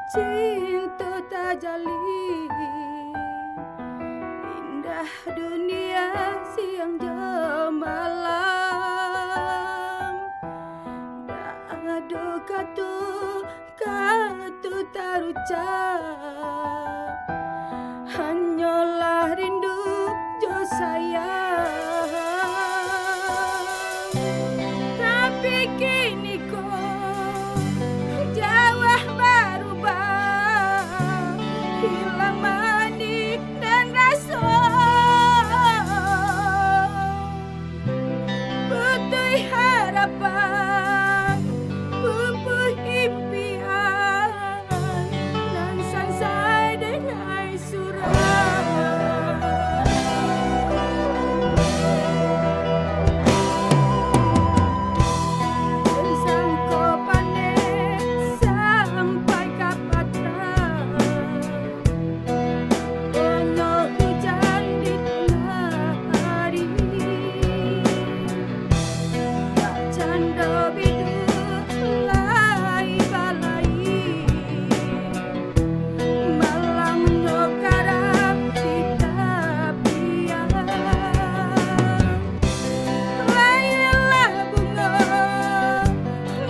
cinta tak jalin, indah dunia siang jam malam. Tak ada kata terucap, hanyalah rindu jo sayang. Tapi kini kau jauh berubah, hilang manis dan rasa, putus harapan, pupus impian, dan selesai dengan surat. Sangko pandai sampai kapatan, banyak hujan di tengah hari, tak canda bidu lai balai, malang nyokarap di tapian. Layaklah bunga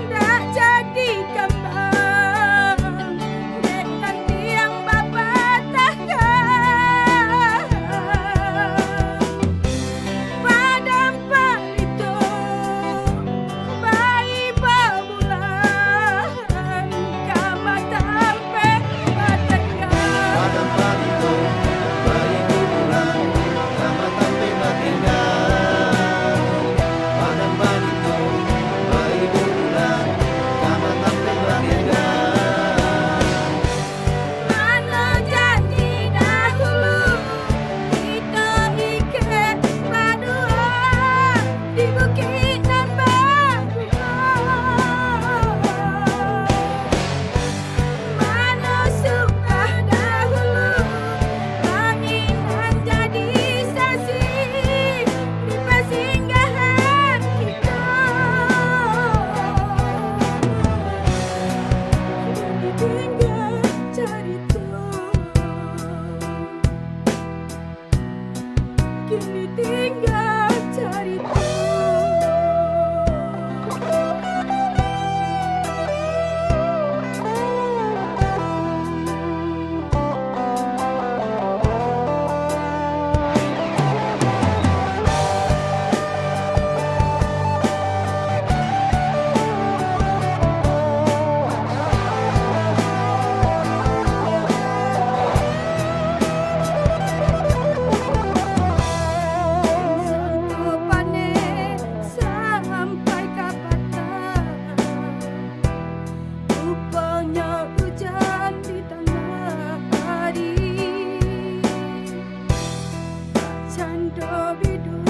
tak jadi kembang, dengan tiang bapa takkan padam palito bayi babulan, kama tampe batenggan. Padang palito, bayi bulan, kama tampe batinggal. Padang palito, bayi bulan, kama tampe batinggal. Mana janji dahulu kita ikat berdua di bukit dan berdua. Mana sumpah dahulu angin jadi saksi di persinggahan kita. Tinggal cerita, kini tinggal cerita. Sangko pandai sampai kapatan, rupanya hujan di tengah hari, tak canda bidu